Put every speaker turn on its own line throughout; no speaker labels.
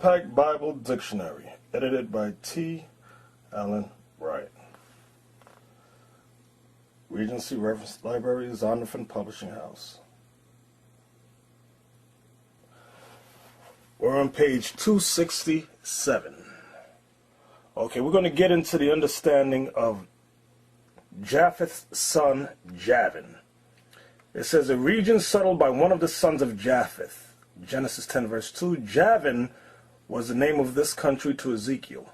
Compact Bible Dictionary, edited by T. Allen Wright. Regency Reference Library, Zondervan Publishing House. We're on page 267. Okay, we're going to get into the understanding of Japheth's son, Javan. It says, a region settled by one of the sons of Japheth. Genesis 10 verse 2. Javan was the name of this country to Ezekiel,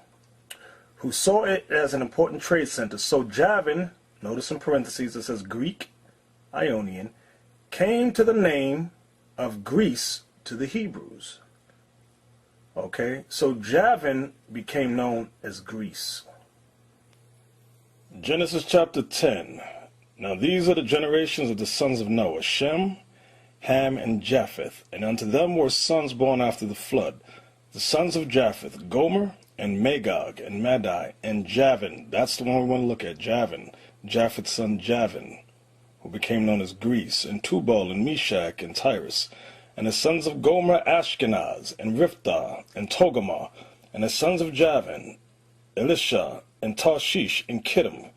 who saw it as an important trade center. So Javan, notice in parentheses it says Greek, Ionian, came to the name of Greece to the Hebrews. Okay, so Javan became known as Greece. Genesis chapter 10. Now these are the generations of the sons of Noah, Shem, Ham, and Japheth, and unto them were sons born after the flood. The sons of Japheth, Gomer, and Magog, and Madai, and Javan. That's the one we want to look at, Javan. Japheth's son Javan, who became known as Greece, and Tubal, and Meshach, and Tyrus. And the sons of Gomer, Ashkenaz, and Riphtah, and Togarmah. And the sons of Javan, Elisha, and Tarshish, and Kittim.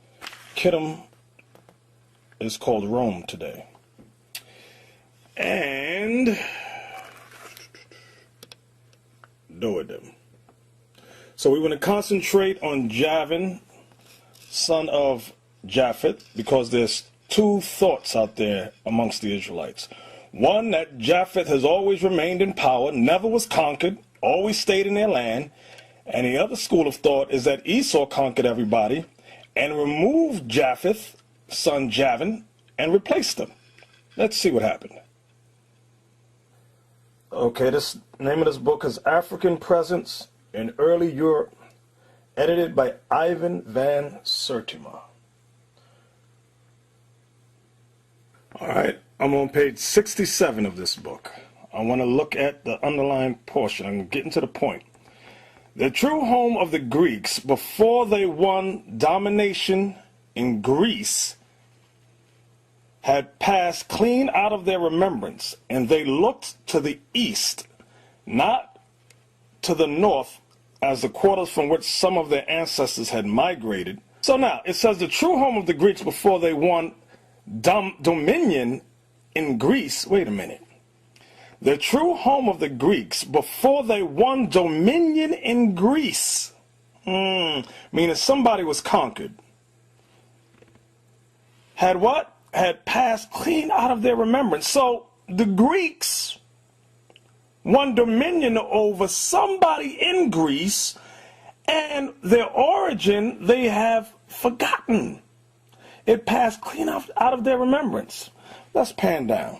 Kittim is called Rome today. And Doedim. So we want to concentrate on Javan, son of Japheth, because there's two thoughts out there amongst the Israelites. One, that Japheth has always remained in power, never was conquered, always stayed in their land. And the other school of thought is that Esau conquered everybody and removed Japheth, son Javan, and replaced him. Let's see what happened. Okay, this name of this book is African Presence in Early Europe, edited by Ivan van Sertima. All right, I'm on page 67 of this book. I want to look at the underlined portion. I'm getting to the point. The true home of the Greeks before they won domination in Greece had passed clean out of their remembrance, and they looked to the east, not to the north, as the quarters from which some of their ancestors had migrated. So now, it says the true home of the Greeks before they won dominion in Greece. Wait a minute. The true home of the Greeks before they won dominion in Greece. Meaning somebody was conquered. Had what? Had passed clean out of their remembrance. So the Greeks won dominion over somebody in Greece, and their origin they have forgotten. It passed clean out of their remembrance. Let's pan down.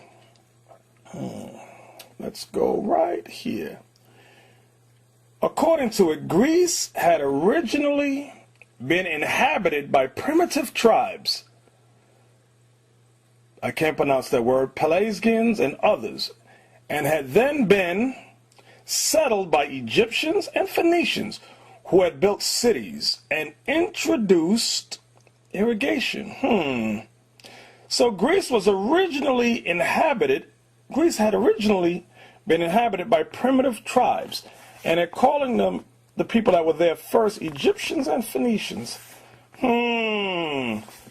Let's go right here. According to it, Greece had originally been inhabited by primitive tribes. I can't pronounce that word, Pelasgians and others, and had then been settled by Egyptians and Phoenicians, who had built cities and introduced irrigation. So Greece was originally inhabited, Greece had originally been inhabited by primitive tribes, and they're calling them, the people that were there first, Egyptians and Phoenicians.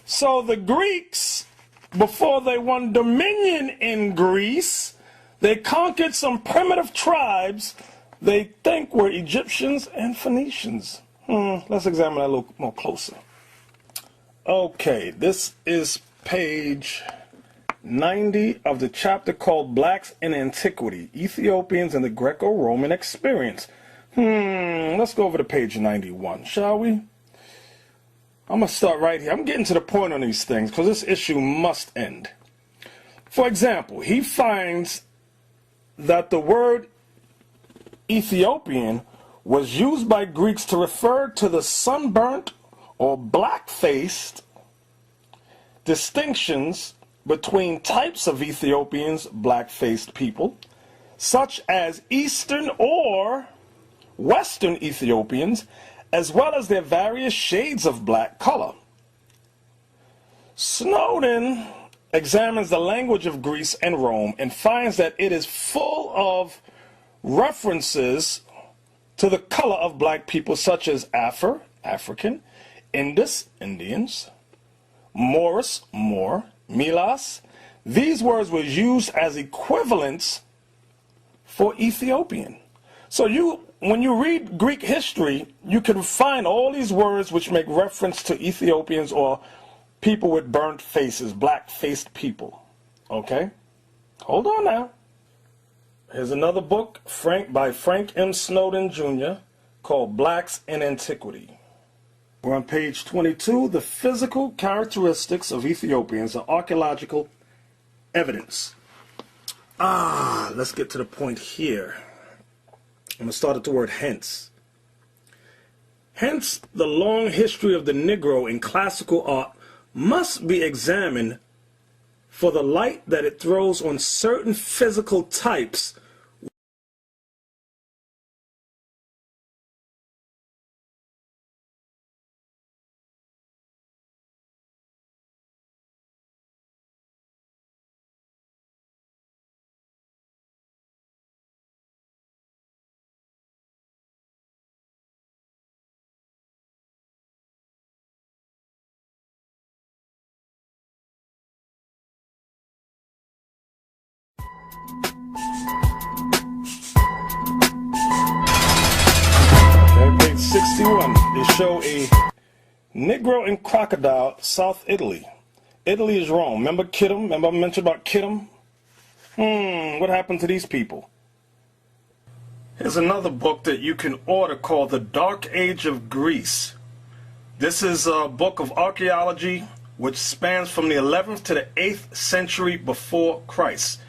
So the Greeks, before they won dominion in Greece, they conquered some primitive tribes they think were Egyptians and Phoenicians. Let's examine that a little more closer. Okay, this is page 90 of the chapter called Blacks in Antiquity, Ethiopians and the Greco-Roman Experience. Let's go over to page 91, shall we? I'm going to start right here. I'm getting to the point on these things because this issue must end. For example, he finds that the word Ethiopian was used by Greeks to refer to the sunburnt or black-faced distinctions between types of Ethiopians, black-faced people, such as Eastern or Western Ethiopians, as well as their various shades of black color. Snowden examines the language of Greece and Rome and finds that it is full of references to the color of black people such as Afar, African, Indus, Indians, Moris, Moor, Milas. These words were used as equivalents for Ethiopian. So when you read Greek history, you can find all these words which make reference to Ethiopians or people with burnt faces, black-faced people. Okay? Hold on now. Here's another book by Frank M. Snowden Jr. called Blacks in Antiquity. We're on page 22. The physical characteristics of Ethiopians are archaeological evidence. Let's get to the point here. I'm going to start at the word hence. Hence, the long history of the Negro in classical art must be examined for the light that it throws on certain physical types page 61. They show a Negro and crocodile, South Italy. Italy is Rome. Remember Kittim? Remember I mentioned about Kittim? What happened to these people? Here's another book that you can order called The Dark Age of Greece. This is a book of archaeology which spans from the 11th to the 8th century before Christ.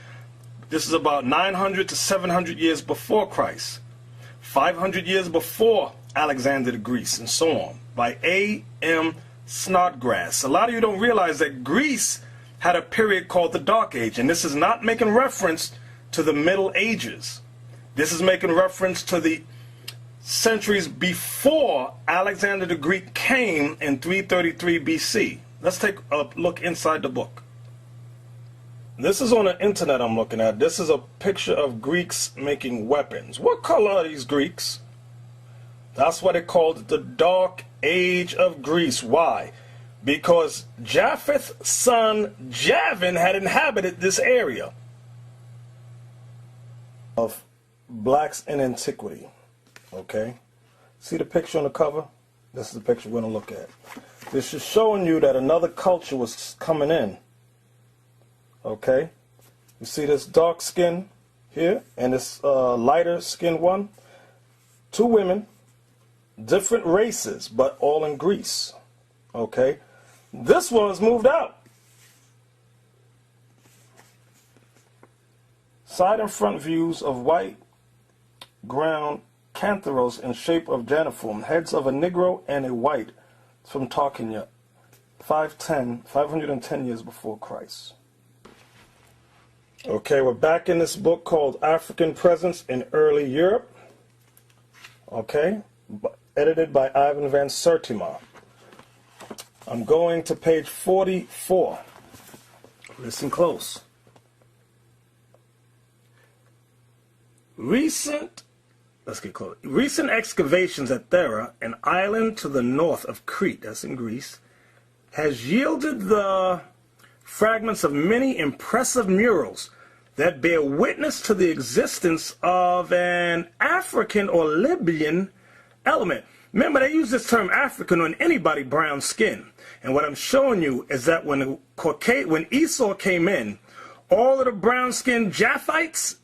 This is about 900 to 700 years before Christ. 500 years before Alexander the Greek, and so on, by A.M. Snodgrass. A lot of you don't realize that Greece had a period called the Dark Age, and this is not making reference to the Middle Ages. This is making reference to the centuries before Alexander the Greek came in 333 BC. Let's take a look inside the book. This is on the internet I'm looking at. This is a picture of Greeks making weapons. What color are these Greeks? That's why they called it the Dark Age of Greece. Why? Because Japheth's son Javan had inhabited this area of blacks in antiquity. Okay? See the picture on the cover? This is the picture we're going to look at. This is showing you that another culture was coming in. Okay? You see this dark skin here and this lighter skin one? Two women, different races, but all in Greece. Okay? This one was moved out. Side and front views of white ground cantharos in shape of janiform, heads of a Negro and a white from Tarkania, 510 years before Christ. Okay, we're back in this book called African Presence in Early Europe. Okay, edited by Ivan van Sertima. I'm going to page 44. Listen close. Recent excavations at Thera, an island to the north of Crete, that's in Greece, has yielded the fragments of many impressive murals that bear witness to the existence of an African or Libyan element. Remember, they use this term African on anybody brown skin. And what I'm showing you is that when Esau came in, all of the brown-skinned Japhites,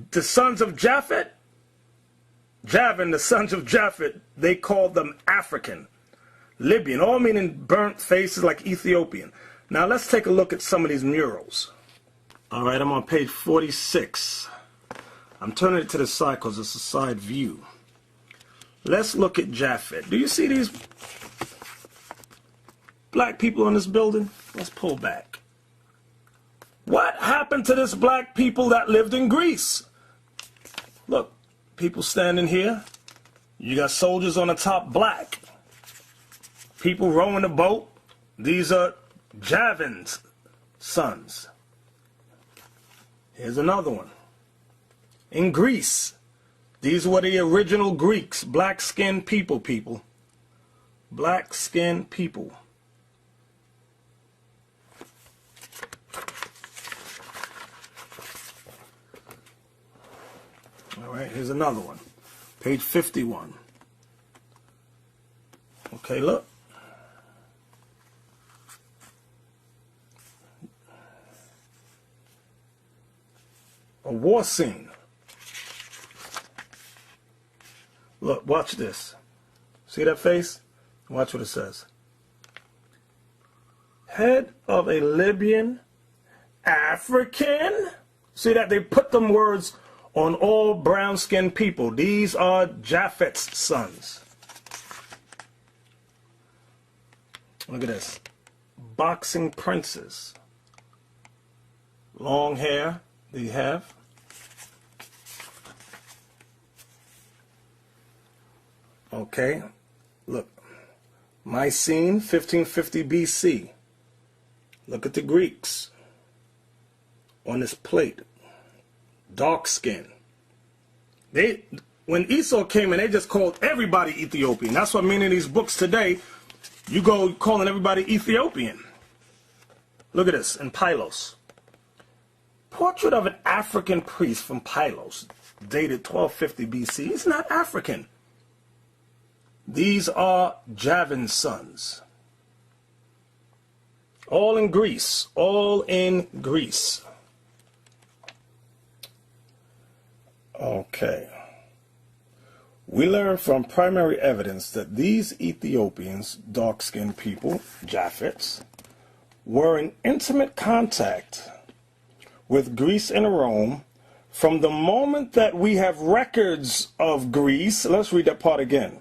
the sons of Japhet, Javan, the sons of Japhet, they called them African, Libyan, all meaning burnt faces like Ethiopian. Now let's take a look at some of these murals. All right, I'm on page 46. I'm turning it to the side because it's a side view. Let's look at Japhet. Do you see these black people in this building? Let's pull back. What happened to this black people that lived in Greece? Look, people standing here. You got soldiers on the top, black. People rowing the boat. These are Javan's sons. Here's another one. In Greece, These were the original Greeks, black-skinned people. Black-skinned people. All right, here's another one. Page 51. Okay, look. A war scene. Look, watch this. See that face? Watch what it says. Head of a Libyan African. See that? They put them words on all brown-skinned people. These are Japheth's sons. Look at this. Boxing princes. Long hair they have. Okay, look, Mycene, 1550 BC. Look at the Greeks on this plate. Dark skin. When Esau came in, they just called everybody Ethiopian. That's what many of these books today, you go calling everybody Ethiopian. Look at this in Pylos. Portrait of an African priest from Pylos, dated 1250 BC. He's not African. These are Javan's sons. All in Greece. All in Greece. Okay. We learn from primary evidence that these Ethiopians, dark-skinned people, Japheths, were in intimate contact with Greece and Rome from the moment that we have records of Greece. Let's read that part again.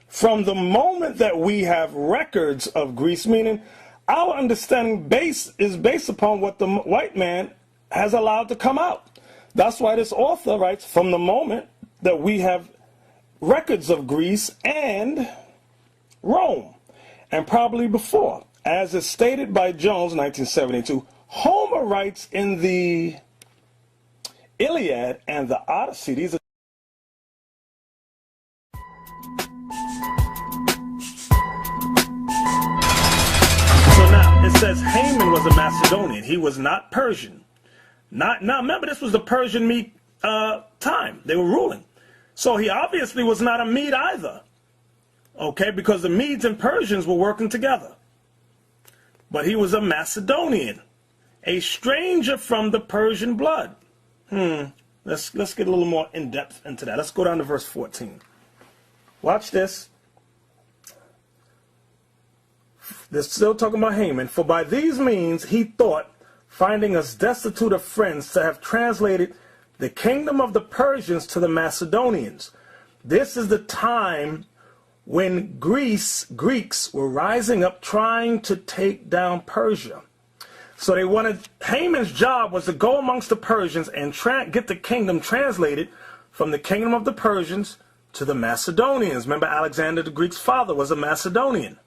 From the moment that we have records of Greece, meaning our understanding is based upon what the white man has allowed to come out. That's why this author writes, from the moment that we have records of Greece and Rome, and probably before. As is stated by Jones, 1972, Homer writes in the Iliad and the Odyssey, these are it says Haman was a Macedonian. He was not Persian. Now remember, this was the Persian time. They were ruling. So he obviously was not a Mede either. Okay, because the Medes and Persians were working together. But he was a Macedonian. A stranger from the Persian blood. Let's get a little more in depth into that. Let's go down to verse 14. Watch this. They're still talking about Haman. For by these means he thought, finding us destitute of friends, to have translated the kingdom of the Persians to the Macedonians. This is the time when Greeks were rising up trying to take down Persia. So they wanted, Haman's job was to go amongst the Persians and get the kingdom translated from the kingdom of the Persians to the Macedonians. Remember, Alexander the Greek's father was a Macedonian.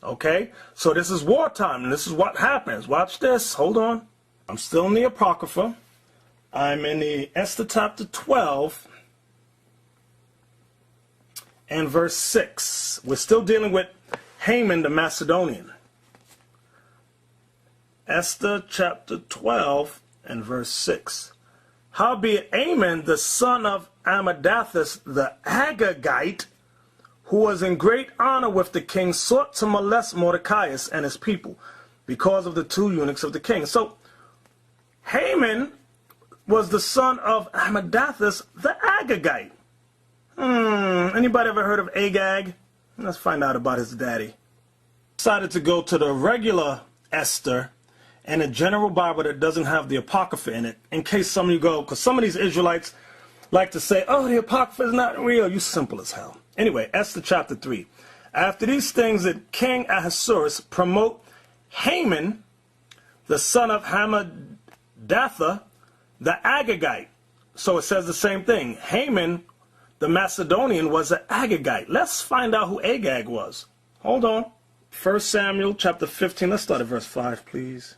Okay, so this is wartime, and this is what happens. Watch this. Hold on. I'm still in the Apocrypha. I'm in the Esther chapter 12 and verse 6. We're still dealing with Haman the Macedonian. Esther chapter 12 and verse 6. Howbeit Haman, the son of Hammedatha the Agagite, who was in great honor with the king, sought to molest Mordecai and his people because of the two eunuchs of the king. So Haman was the son of Hammedatha the Agagite. Anybody ever heard of Agag? Let's find out about his daddy. Decided to go to the regular Esther and a general Bible that doesn't have the Apocrypha in it, in case some of you go, because some of these Israelites like to say, oh, the Apocrypha is not real. You simple as hell. Anyway, Esther chapter 3. After these things that King Ahasuerus promote Haman, the son of Hammedatha, the Agagite. So it says the same thing. Haman, the Macedonian, was an Agagite. Let's find out who Agag was. Hold on. 1 Samuel chapter 15. Let's start at verse 5, please.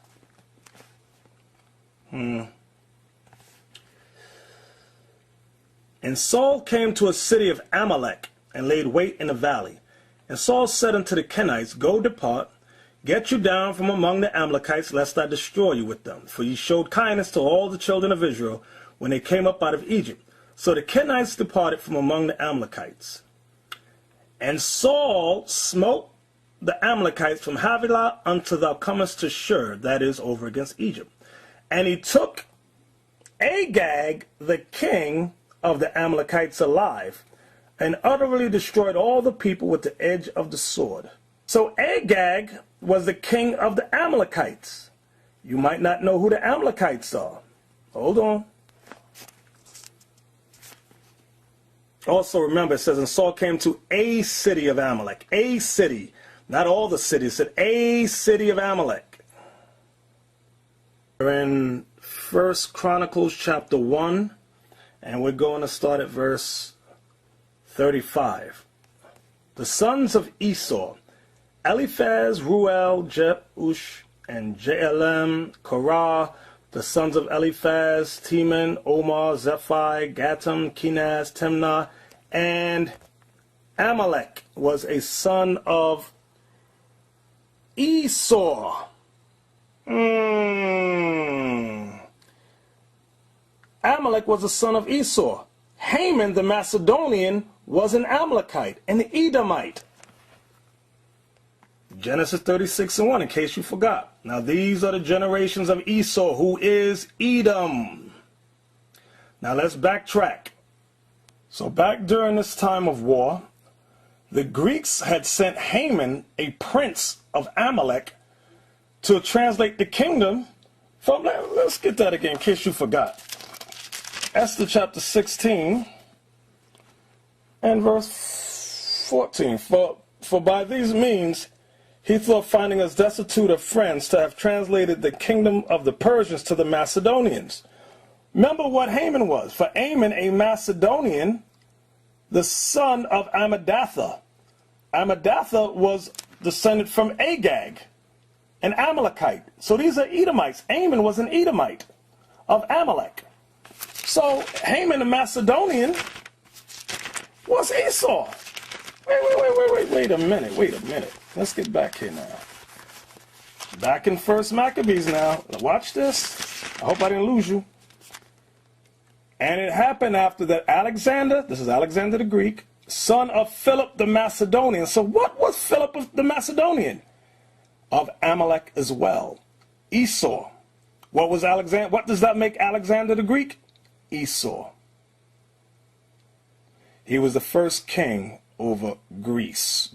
And Saul came to a city of Amalek, and laid wait in the valley. And Saul said unto the Kenites, Go depart, get you down from among the Amalekites, lest I destroy you with them. For ye showed kindness to all the children of Israel, when they came up out of Egypt. So the Kenites departed from among the Amalekites. And Saul smote the Amalekites from Havilah until thou comest to Shur, that is, over against Egypt. And he took Agag, the king of the Amalekites, alive, and utterly destroyed all the people with the edge of the sword. So Agag was the king of the Amalekites. You might not know who the Amalekites are. Hold on. Also remember, it says, and Saul came to a city of Amalek. A city. Not all the cities. It said a city of Amalek. We're in 1 Chronicles chapter 1, and we're going to start at verse 35. The sons of Esau, Eliphaz, Ruel, Jeush, and Jalem, Korah. The sons of Eliphaz, Teman, Omar, Zephi, Gatam, Kenaz, Timnah, and Amalek was a son of Esau. Amalek was a son of Esau. Haman the Macedonian was an Amalekite, an Edomite. Genesis 36:1, in case you forgot. Now these are the generations of Esau, who is Edom. Now let's backtrack. So back during this time of war, the Greeks had sent Haman, a prince of Amalek, to translate the kingdom from, let's get that again in case you forgot. Esther chapter 16 and verse 14. For by these means he thought, finding us destitute of friends, to have translated the kingdom of the Persians to the Macedonians. Remember what Haman was. For Haman, a Macedonian, the son of Amadatha. Amadatha was descended from Agag, an Amalekite. So these are Edomites. Haman was an Edomite of Amalek. So Haman the Macedonian was Esau. Wait a minute. Let's get back here now. Back in 1 Maccabees now. Watch this. I hope I didn't lose you. And it happened after that Alexander, this is Alexander the Greek, son of Philip the Macedonian. So what was Philip the Macedonian? Of Amalek as well. Esau. What was Alexander? What does that make Alexander the Greek? Esau. He was the first king over Greece.